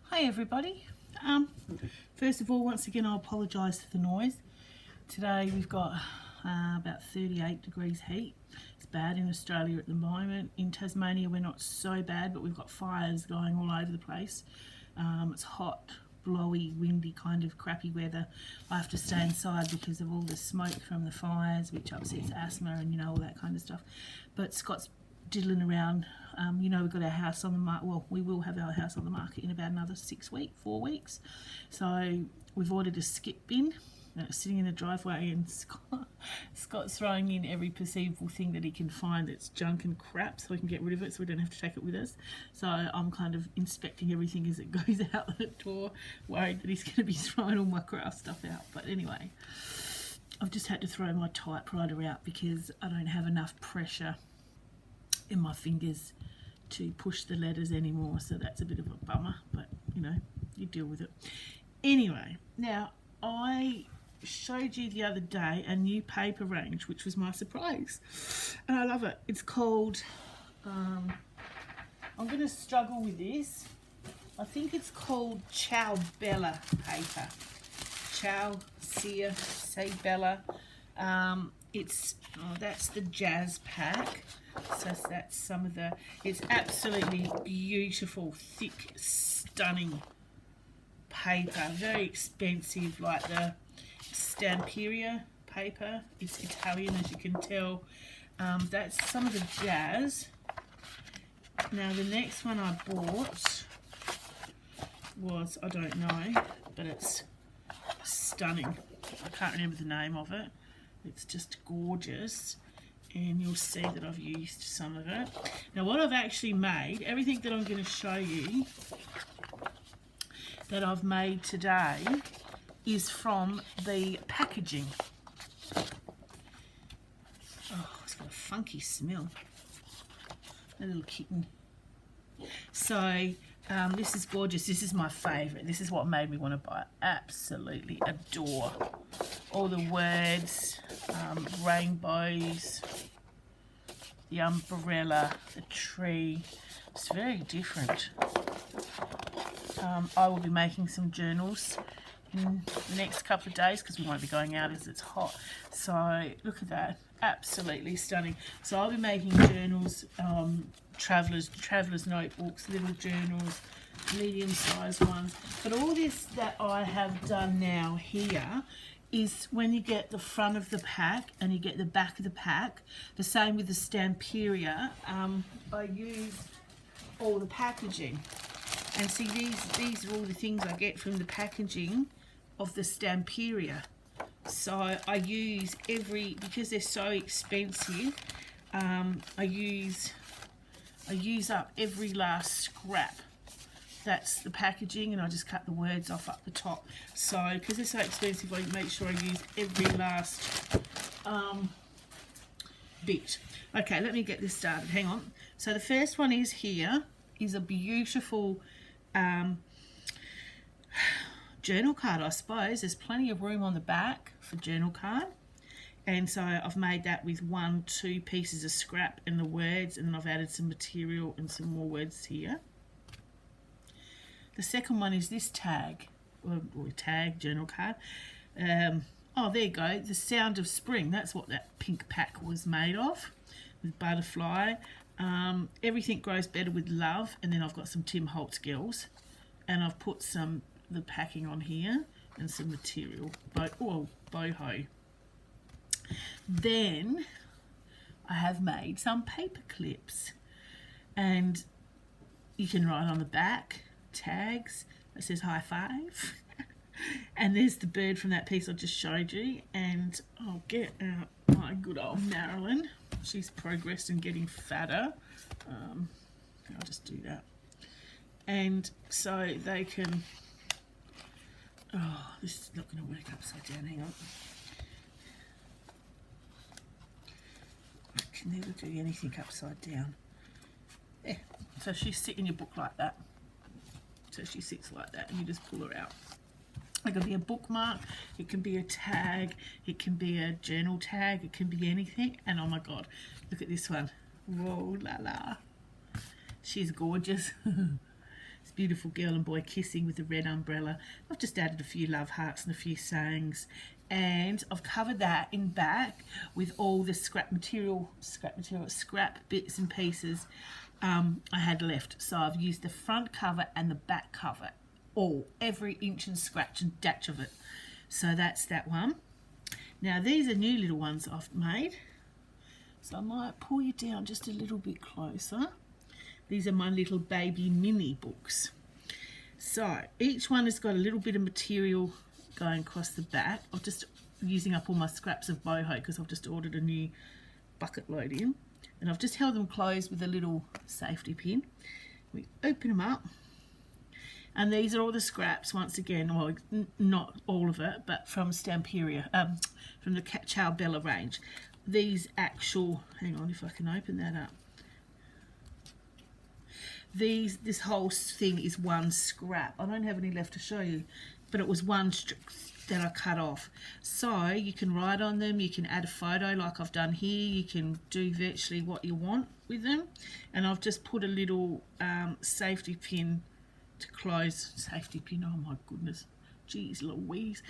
Hi everybody. First of all, once again, I apologise for the noise. Today we've got about 38 degrees heat. It's bad in Australia at the moment. In Tasmania we're not so bad, but we've got fires going all over the place. It's hot, blowy, windy, kind of crappy weather. I have to stay inside because of all the smoke from the fires, which upsets asthma and all that kind of stuff. But Scott's diddling around. We've got our house on the market. Well, we will have our house on the market in about another 4 weeks. So we've ordered a skip bin. It's sitting in the driveway, and Scott's throwing in every perceivable thing that he can find that's junk and crap so we can get rid of it so we don't have to take it with us. So I'm kind of inspecting everything as it goes out the door, worried that he's going to be throwing all my craft stuff out. But anyway, I've just had to throw my typewriter out because I don't have enough pressure in my fingers to push the letters anymore, so that's a bit of a bummer, but you deal with it. Anyway, now I showed you the other day a new paper range, which was my surprise, and I love it. It's called I'm going to struggle with this. I think it's called ciaobellapaper. Ciaobellapaper. That's the jazz pack. So that's some of the, it's absolutely beautiful, thick, stunning paper. Very expensive, like the Stamperia paper. It's Italian, as you can tell. That's some of the jazz. Now the next one I bought was, I don't know, but it's stunning. I can't remember the name of it. It's just gorgeous, and you'll see that I've used some of it. Now what I've actually made, everything that I'm going to show you that I've made today is from the packaging. Oh, it's got a funky smell. A little kitten. So this is gorgeous. This is my favourite. This is what made me want to buy it. Absolutely adore all the words, rainbows, the umbrella, the tree. It's very different. I will be making some journals in the next couple of days because we won't be going out as it's hot. So look at that, absolutely stunning. So I'll be making journals, travelers notebooks, little journals, medium-sized ones. But all this that I have done now here is when you get the front of the pack and you get the back of the pack, the same with the Stamperia, I use all the packaging. And see, these are all the things I get from the packaging of the Stamperia. So I use because they're so expensive, I use up every last scrap. That's the packaging, and I just cut the words off up the top. So because they're so expensive, I make sure I use every last bit. Okay, let me get this started. Hang on. So the first one is here, is a beautiful journal card, I suppose. There's plenty of room on the back for journal card. And so I've made that with 2 pieces of scrap and the words, and then I've added some material and some more words here. The second one is this tag, or tag, journal card. Oh, there you go, the sound of spring. That's what that pink pack was made of, with butterfly. Everything grows better with love. And then I've got some Tim Holtz gills, and I've put the packing on here and some material, boho. Then I have made some paper clips, and you can write on the back tags that says high five. And there's the bird from that piece I just showed you, and I'll get out my good old Marilyn. She's progressed and getting fatter. I'll just do that. And so they can, oh, this is not going to work upside down, hang on. I can never do anything upside down. Yeah, so she's sitting in your book like that. So she sits like that, and you just pull her out. It can be a bookmark, it can be a tag, it can be a journal tag, it can be anything. And oh my god, look at this one. Whoa la la. She's gorgeous. This beautiful girl and boy kissing with a red umbrella. I've just added a few love hearts and a few sayings. And I've covered that in back with all the scrap bits and pieces I had left. So I've used the front cover and the back cover, every inch and scratch and datch of it. So that's that one. Now these are new little ones I've made. So I might pull you down just a little bit closer. These are my little baby mini books. So each one has got a little bit of material going across the back. I'm just using up all my scraps of boho because I've just ordered a new bucket load in. And I've just held them closed with a little safety pin. We open them up. And these are all the scraps, once again, well, not all of it, but from Stamperia, from the Ciaobella range. These actual, hang on if I can open that up. This whole thing is one scrap. I don't have any left to show you, but it was one strip that I cut off. So you can write on them, you can add a photo like I've done here, you can do virtually what you want with them. And I've just put a little safety pin to close. Safety pin, oh my goodness, geez Louise.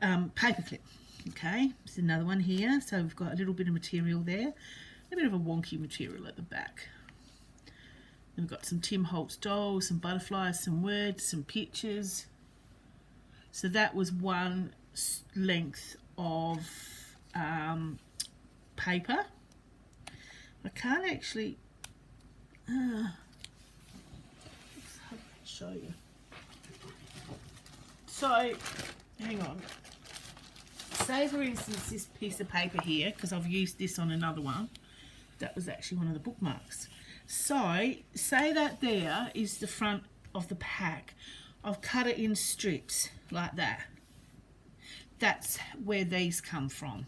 Paper clip, okay, there's another one here. So we've got a little bit of material there, a bit of a wonky material at the back. And we've got some Tim Holtz dolls, some butterflies, some words, some pictures. So that was one length of paper. I can't actually show you. So, hang on. Say for instance this piece of paper here, because I've used this on another one. That was actually one of the bookmarks. So, say that there is the front of the pack. I've cut it in strips like that. That's where these come from.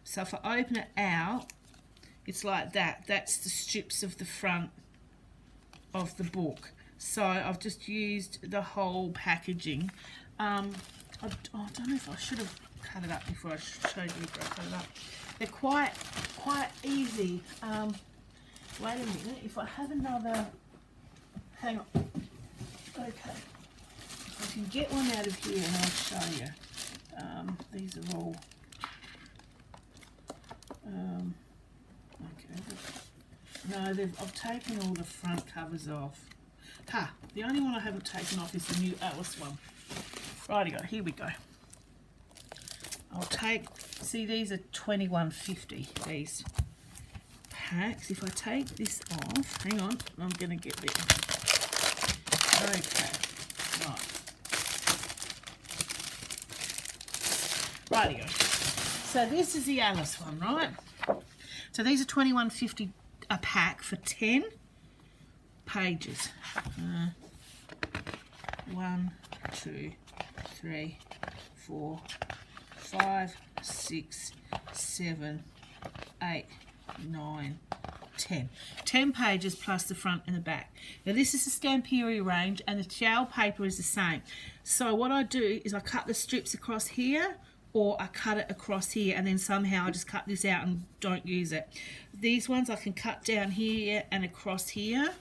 So if I open it out, it's like that. That's the strips of the front of the book. So I've just used the whole packaging. I don't know if I should have cut it up before I showed you before I cut it up. They're quite easy. Wait a minute, if I have another, hang on. Okay, I can get one out of here and I'll show you. These are all, okay. No, I've taken all the front covers off. The only one I haven't taken off is the new Alice one. Righty-go, here we go. I'll take, see these are $21.50, these packs. If I take this off, hang on, I'm going to get this. Okay, right. Righty-go. So this is the Alice one, right? So these are $21.50 a pack for 10 pages. 1, 2, 3, 4, 5, 6, 7, 8, 9, 10. 10 pages plus the front and the back. Now this is the Stamperia range and the ciaobellapaper is the same. So what I do is I cut the strips across here, or I cut it across here, and then somehow I just cut this out and don't use it. These ones I can cut down here and across here.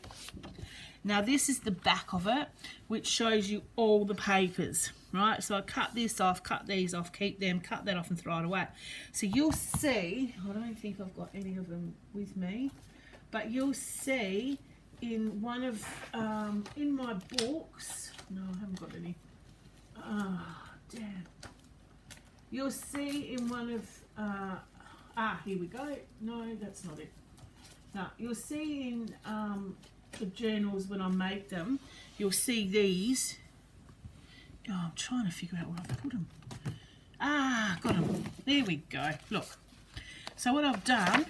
Now this is the back of it, which shows you all the papers, right? So I cut this off, cut these off, keep them, cut that off and throw it away. So you'll see, I don't think I've got any of them with me, but you'll see in one of, in my books, no I haven't got any, damn. You'll see in one of, here we go. No, that's not it. No, you'll see in the journals when I make them, you'll see these. Oh, I'm trying to figure out where I've put them. Got them. There we go. Look. So what I've done,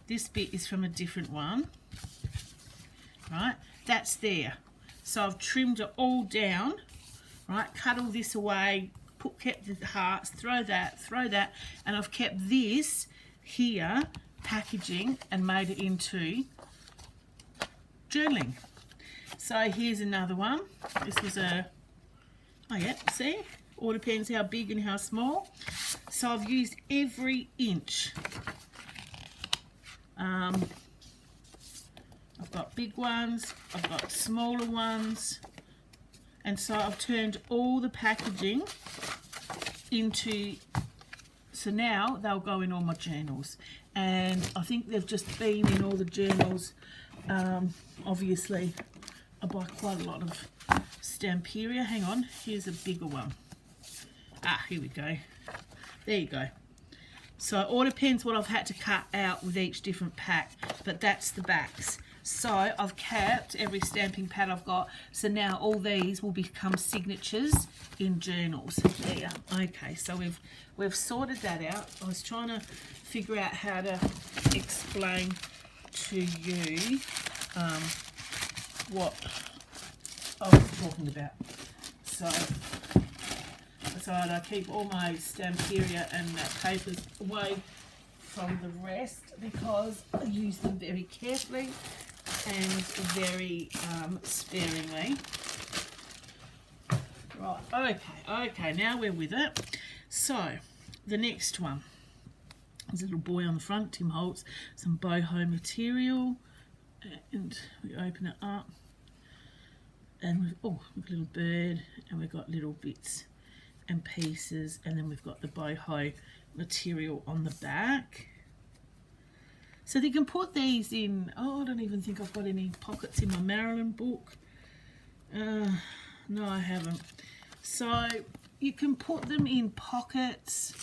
this bit is from a different one. Right? That's there. So I've trimmed it all down. Right? Cut all this away. Kept the hearts, throw that, and I've kept this here packaging and made it into journaling. So here's another one. This was a, oh yeah, see, all depends how big and how small. So I've used every inch. I've I've got big ones, I've got smaller ones, and so I've turned all the packaging into, so now they'll go in all my journals, and I think they've just been in all the journals. Obviously I buy quite a lot of Stamperia. Hang on, here's a bigger one. Here we go. There you go. So it all depends what I've had to cut out with each different pack, but that's the backs. So I've kept every stamping pad I've got, so now all these will become signatures in journals. There. Okay, so we've sorted that out. I was trying to figure out how to explain to you what I was talking about. So I keep all my Stamperia and papers away from the rest because I use them very carefully and very sparingly. Right, okay, now we're with it. So the next one, there's a little boy on the front, Tim Holtz, some boho material, and we open it up, and we've got a little bird, and we've got little bits and pieces, and then we've got the boho material on the back. So you can put these in, I don't even think I've got any pockets in my Marilyn book. No, I haven't. So you can put them in pockets.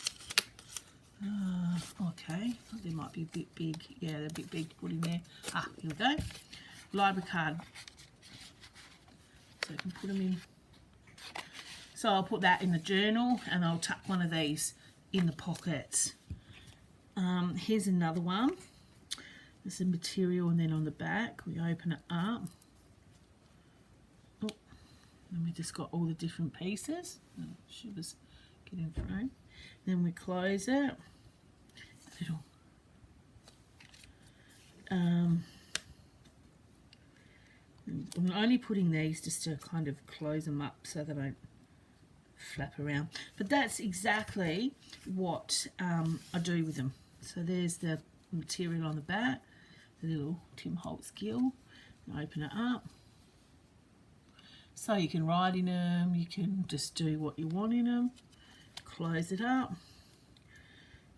Okay, they might be a bit big. Yeah, they're a bit big to put in there. Here we go. Library card. So you can put them in. So I'll put that in the journal, and I'll tuck one of these in the pockets. Here's another one. There's some material, and then on the back we open it up. And we just got all the different pieces. She was getting through. Then we close it. I'm only putting these just to kind of close them up so they don't flap around, but that's exactly what I do with them. So there's the material on the back, the little Tim Holtz gill. Open it up, so you can write in them, you can just do what you want in them. Close it up,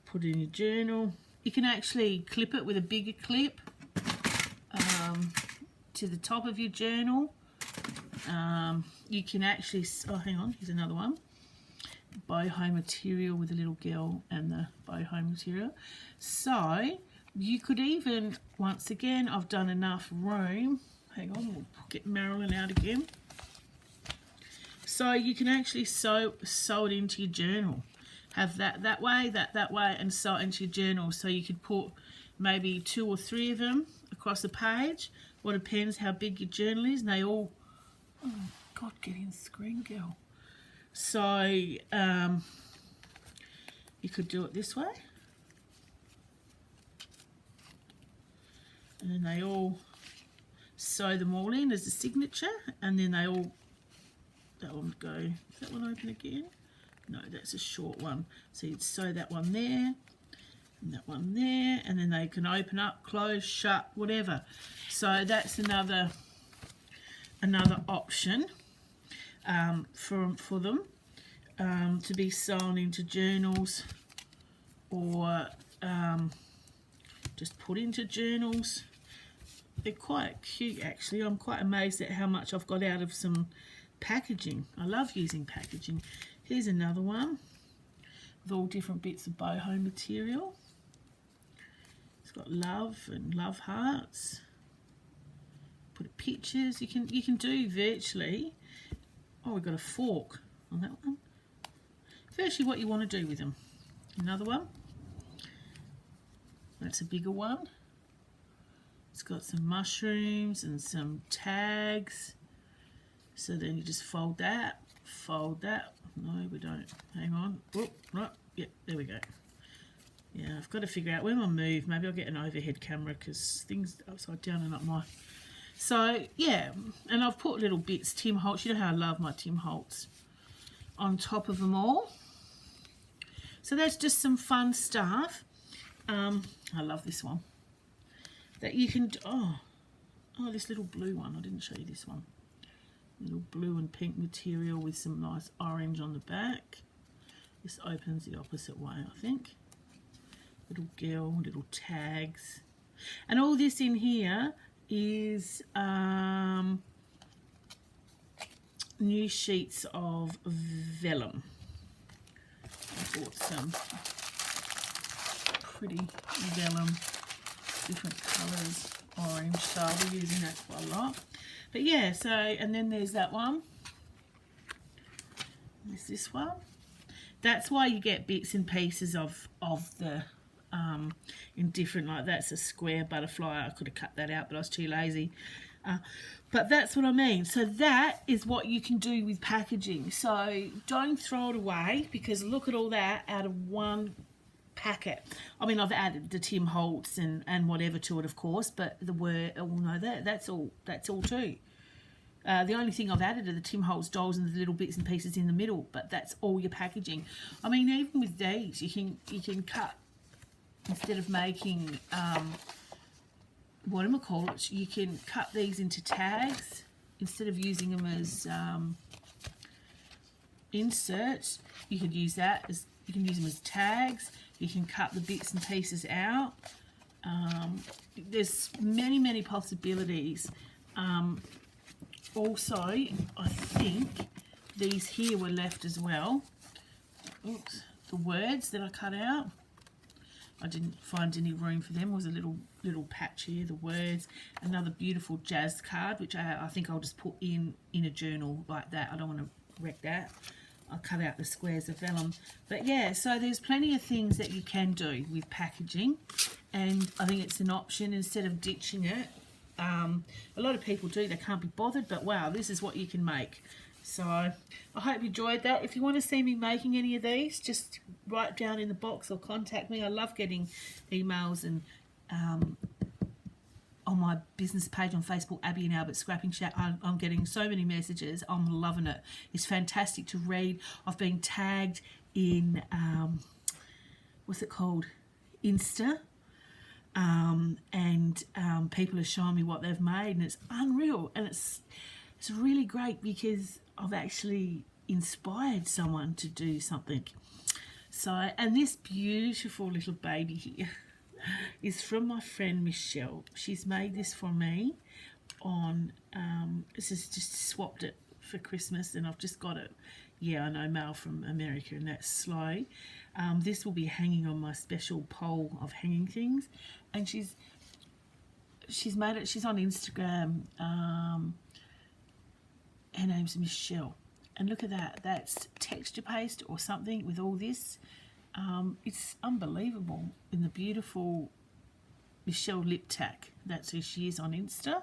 put it in your journal. You can actually clip it with a bigger clip to the top of your journal. You can actually, hang on, here's another one. Boho material with a little gill and the boho material. So you could even, once again, I've done enough room. Hang on, we'll get Marilyn out again. So you can actually sew it into your journal. Have that way, that way, and sew it into your journal. So you could put maybe 2 or 3 of them across the page. Well, it depends how big your journal is, and they all, oh God, get in screen, girl. So you could do it this way, and then they all sew them all in as a signature, and then they all, that one go, is that one open again? No, that's a short one. So you'd sew that one there, and that one there, and then they can open up, close, shut, whatever. So that's another option for them to be sewn into journals, or just put into journals. They're quite cute, actually. I'm quite amazed at how much I've got out of some packaging. I love using packaging. Here's another one with all different bits of boho material. It's got love and love hearts. Put pictures. You can do virtually. Oh, we've got a fork on that one. Virtually what you want to do with them. Another one. That's a bigger one. It's got some mushrooms and some tags. So then you just fold that. No, we don't. Hang on. Oh, right. Yep, there we go. Yeah, I've got to figure out when I move. Maybe I'll get an overhead camera because things upside down are not my. So yeah, and I've put little bits, Tim Holtz. You know how I love my Tim Holtz on top of them all. So that's just some fun stuff. I love this one that you can. Oh, Oh, this little blue one. I didn't show you this one. Little blue and pink material with some nice orange on the back. This opens the opposite way, I think. Little gill, little tags. And all this in here is new sheets of vellum. I bought some pretty vellum, different colours, orange, so I'll be using that quite a lot. But yeah, so, and then there's that one. There's this one. That's why you get bits and pieces of the, in different, like that's a square butterfly. I could have cut that out, but I was too lazy. But that's what I mean. So that is what you can do with packaging. So don't throw it away, because look at all that out of one packet. I mean, I've added the Tim Holtz and whatever to it, of course, but the word, oh no, that's all too. The only thing I've added are the Tim Holtz dolls and the little bits and pieces in the middle, but that's all your packaging. I mean, even with these, you can cut, instead of making whatchamacallit, you can cut these into tags instead of using them as inserts. You could use that as, you can use them as tags. You can cut the bits and pieces out. There's many possibilities. Also, I think these here were left as well. Oops, the words that I cut out, I didn't find any room for them. There was a little patch here, the words. Another beautiful jazz card, which I think I'll just put in a journal like that. I don't want to wreck that. I'll cut out the squares of vellum. But yeah, so there's plenty of things that you can do with packaging, and I think it's an option instead of ditching it. A lot of people do, they can't be bothered, but wow, this is what you can make. So I hope you enjoyed that. If you want to see me making any of these, just write down in the box or contact me. I love getting emails, and on my business page on Facebook, Abby and Albert Scrapping Chat, I'm getting so many messages. I'm loving it. It's fantastic to read. I've been tagged in, what's it called? Insta. And people are showing me what they've made, and it's unreal, and it's really great because I've actually inspired someone to do something. So, and this beautiful little baby here is from my friend Michelle. She's made this for me on, this is just swapped it for Christmas, and I've just got it. Yeah, I know, mail from America, and that's slow. This will be hanging on my special pole of hanging things, and she's made it. She's on Instagram. Her name's Michelle, and look at that. That's texture paste or something with all this. It's unbelievable. In the beautiful Michelle Lip Tack. That's who she is on Insta.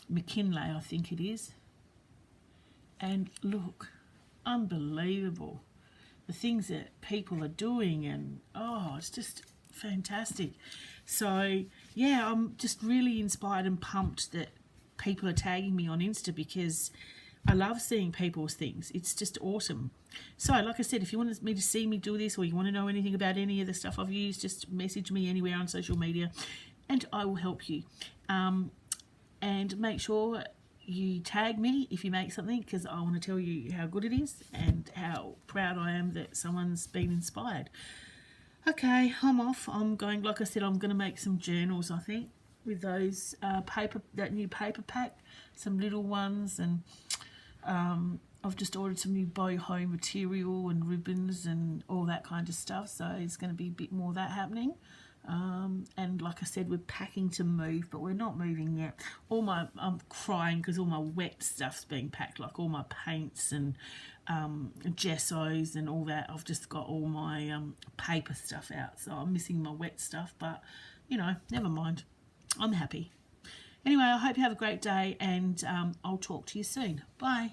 McKinley, I think it is. And look, unbelievable. The things that people are doing, and oh, it's just fantastic. So yeah, I'm just really inspired and pumped that people are tagging me on Insta, because I love seeing people's things. It's just awesome. So like I said, if you want me to see me do this, or you want to know anything about any of the stuff I've used, just message me anywhere on social media and I will help you. And make sure you tag me if you make something, because I want to tell you how good it is and how proud I am that someone's been inspired. Okay, I'm off. I'm going, like I said, I'm going to make some journals, I think, with those paper, that new paper pack, some little ones, and I've just ordered some new boho material and ribbons and all that kind of stuff, so there's going to be a bit more of that happening. And like I said, we're packing to move, but we're not moving yet. I'm crying because all my wet stuff's being packed, like all my paints and gessos and all that. I've just got all my paper stuff out, so I'm missing my wet stuff, but you know, never mind. I'm happy. Anyway, I hope you have a great day, and I'll talk to you soon. Bye.